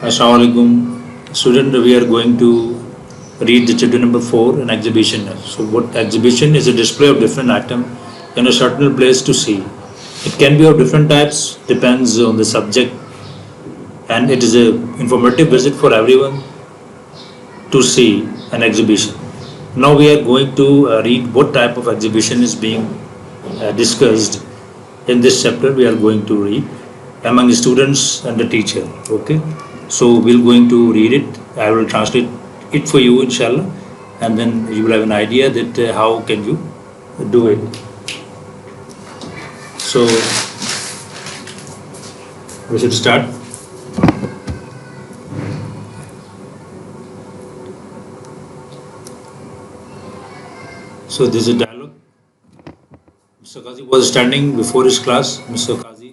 Assalamu alaikum. Student, we are going to read the chapter number 4, an exhibition. So what exhibition is a display of different items in a certain place to see. It can be of different types, depends on the subject, and it is a informative visit for everyone to see an exhibition. Now we are going to read what type of exhibition is being discussed in this chapter. We are going to read among the students and the teacher. Okay, so we're going to read it. I will translate it for you, inshallah, and then you will have an idea that how can you do it. So we should start. So this is a dialogue. Mr. Qazi was standing before his class. Mr. Qazi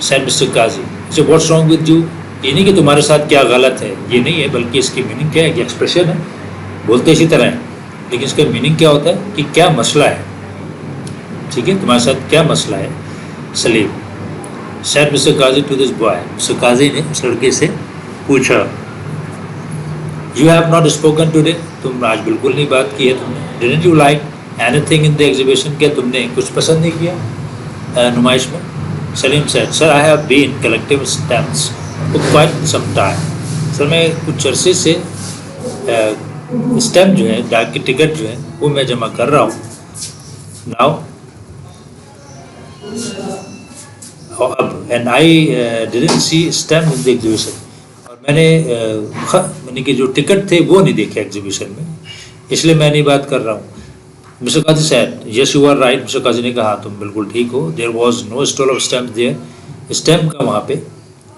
said Mr. Qazi. So what's wrong with you? یہ نہیں کہ تمہارے ساتھ کیا غلط ہے، یہ نہیں ہے، بلکہ اس کی میننگ کیا ہے کہ ایکسپریشن ہے، بولتے اسی طرح ہے، لیکن اس کا میننگ کیا ہوتا ہے کہ کیا مسئلہ ہے. ٹھیک ہے، تمہارے ساتھ کیا مسئلہ ہے. Salim said Mr Qazi to this boy, Mr Qazi نے اس لڑکے سے پوچھا، you have not spoken today, تم آج بالکل نہیں بات کی ہے تم نے. Didn't you like anything in the exhibition, کیا تم نے کچھ پسند نہیں کیا نمائش میں. Salim said sir I have been collecting stamps for quite some time, sir میں کچھ عرصے سے اسٹیمپ جو ہے، ڈاک کی ٹکٹ جو ہے وہ میں جمع کر رہا ہوں. Now and I didn't see stamp in the exhibition, اور میں نے یعنی کہ جو ٹکٹ تھے وہ نہیں دیکھے ایگزیبیشن میں، اس لیے میں نہیں بات کر رہا ہوں. Mr Qazi said yes you are right, Mr Qazi نے کہا تم بالکل ٹھیک ہو. There was no stall of stamp there, stamp کا وہاں پہ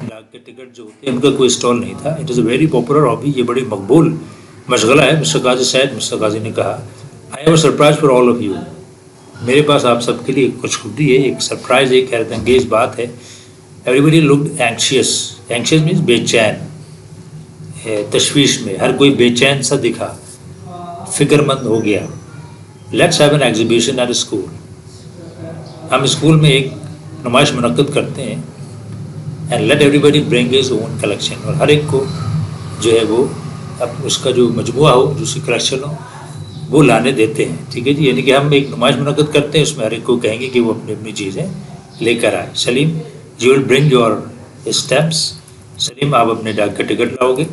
ڈاک کے ٹکٹ جو ہوتے ہیں ان کا کوئی اسٹال نہیں تھا. It is a very popular hobby, یہ بڑی مقبول مشغلہ ہے. Mister Qazi sad, Mr Qazi نے کہا I have a surprise for all of you, میرے پاس آپ سب کے لیے ایک خوشخبری ہے، ایک سرپرائز، ایک حیرت انگیز بات ہے. ایوری بڈی لکڈ اینکشیس، اینکشیس مینس بے چین، تشویش میں، ہر کوئی بے چین سا دکھا، فکر مند ہو گیا. Let's have an exhibition at school, ہم اسکول میں ایک نمائش منعقد کرتے ہیں. And let everybody bring his own collection, اور ہر ایک کو جو ہے وہ اس کا جو مجموعہ ہو، جو اس کی کلیکشن ہو وہ لانے دیتے ہیں. ٹھیک ہے جی، یعنی کہ ہم ایک نمائش منعقد کرتے ہیں، اس میں ہر ایک کو کہیں گے کہ وہ اپنی اپنی چیزیں لے کر آئے. Salim you will bring your stamps, Salim آپ اپنے ڈاک کا ٹکٹ لاؤ گے.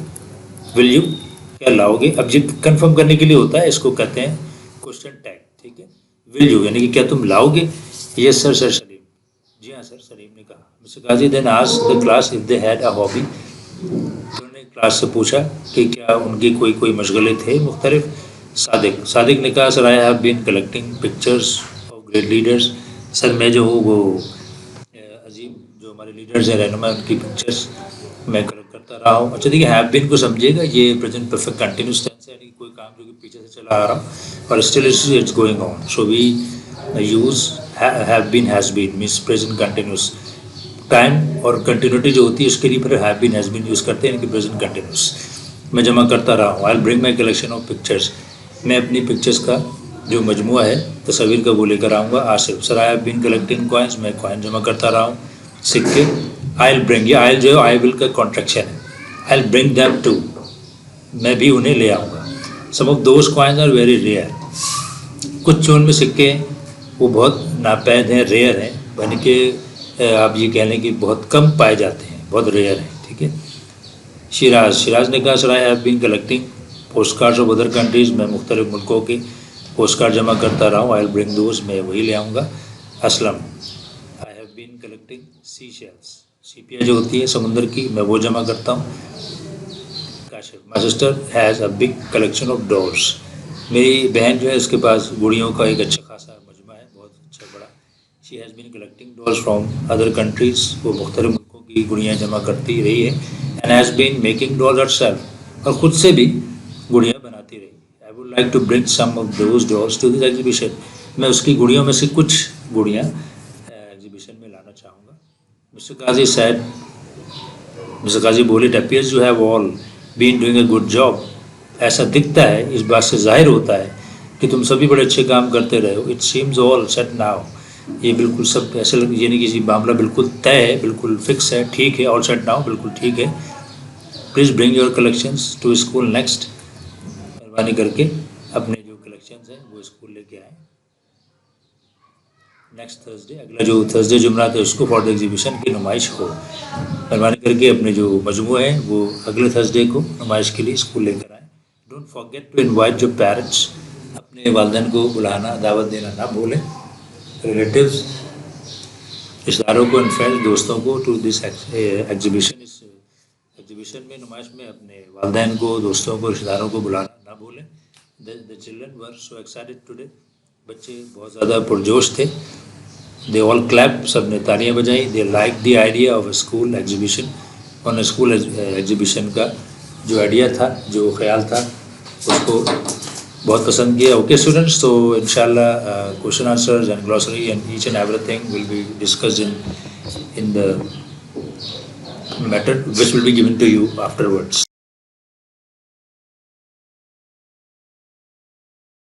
ول یو، کیا لاؤ گے. اب جب کنفرم کرنے کے لیے ہوتا ہے اس کو کہتے ہیں کوشچن ٹیگ. ٹھیک ہے، ول یو یعنی کہ کیا تم لاؤ گے. یس سر، سر سلیم، جی ہاں سر سلیم نے کہا. Mr Qazi then asked the class if they had a hobby, انہوں نے کلاس سے پوچھا کہ کیا ان کی کوئی مشغلے تھے مختلف. صادق نے کہا sir I have been collecting pictures of great leaders, sir میں جو ہوں وہ عظیم جو ہمارے لیڈرز ہیں، رہنما، ان کی پکچرس میں کلیکٹ کرتا رہا ہوں. اچھا دیکھیے، ہیو بین کو سمجھے گا، یہ پریزنٹ پرفیکٹ کنٹینیوس ٹینس ہے، یعنی کوئی کام جو کہ پیچھے سے چلا آ رہا اور still it's going on. So we use have been has been means present continuous. Time اور کنٹینیوٹی جو ہوتی ہے اس کے لیے پھر have been has been use کرتے ہیں، یعنی کہ پریزنٹ کنٹینیوس. میں جمع کرتا رہا ہوں. آئی ول برنگ مائی کلیکشن آف پکچرس، میں اپنی پکچرس کا جو مجموعہ ہے تصاویر کا وہ لے کر آؤں گا. Asif sir I have been collecting coins, میں کوائن جمع کرتا رہا ہوں، سکے. آئی ول برنگ، یہ آئی جو ہے آئی ول کا کانٹریکشن ہے. آئی ول برنگ دیم ٹو، میں بھی انہیں لے آؤں گا. Some of those coins are very rare, کچھ جو ان میں سکے ہیں وہ بہت ناپید ہیں، ریئر ہیں، یعنی کہ آپ یہ کہہ لیں کہ بہت کم پائے جاتے ہیں، بہت ریئر ہیں. ٹھیک ہے. شیراز نے کہا sir I have been collecting postcards of other countries, میں مختلف ملکوں کے پوسٹ کارڈ جمع کرتا رہا ہوں. آئی ول برنگ دوز، میں وہی لے آؤں گا. Aslam I have been collecting seashells, سیپیا جو ہوتی ہے سمندر کی، میں وہ جمع کرتا ہوں. Kashif my sister has a big collection of dolls, میری بہن جو ہے اس کے پاس گڑیوں کا ایک اچھا خاصا مجموعہ ہے، بہت اچھا بڑا. She has been collecting dolls from other countries, وہ مختلف ملکوں کی گڑیاں جمع کرتی رہی ہے. And has been making dolls herself, اور خود سے بھی گڑیاں بناتی رہی. I would like to bring some of those dolls to this exhibition, میں اس کی گڑیوں میں سے کچھ گڑیاں ایگزیبیشن میں لانا چاہوں گا. مسٹر قاضی سیڈ، مسٹر قاضی بولے it appears you have all been doing a good job, ایسا دکھتا ہے، اس بات سے ظاہر ہوتا ہے کہ تم سبھی بڑے اچھے کام کرتے رہے ہو. It seems all set now, یہ بالکل سب ایسے یعنی کہ معاملہ بالکل طے ہے، بالکل فکس ہے، ٹھیک ہے. آل سیٹ ناؤ، بالکل ٹھیک ہے. Please bring your collections to school next, مہربانی کر کے اپنے جو کلیکشنز ہیں وہ اسکول لے کے آئیں نیکسٹ تھرسڈے، اگلا جو تھرسڈے جمعرات ہے اس کو فار دا ایگزیبیشن کی نمائش ہو. مہربانی کر کے اپنے جو مجموعے ہیں وہ اگلے تھرسڈے کو نمائش کے لیے اسکول لے کر آئیں. Don't forget to invite your parents, اپنے والدین کو بلانا، دعوت دینا نہ بھولیں. ریلیٹیوز، رشتہ داروں کو، اینڈ فرینڈز، دوستوں کو ٹو دس ایگزیبیشن، اس ایگزیبیشن میں، نمائش میں اپنے والدین کو، دوستوں کو، رشتہ داروں کو بلانا نہ بھولیں. The children were so excited today، بچے بہت زیادہ پرجوش تھے. They all clapped، سب نے تالیاں بجائیں. They liked the idea of a school exhibition، انہوں نے اسکول ایگزیبیشن کا جو آئیڈیا تھا، جو خیال تھا، اس کو بہت پسند کیا. اوکے اسٹوڈنٹس، تو انشاءاللہ question answers and glossary and each and everything will be discussed in the matter which will be given to you afterwards.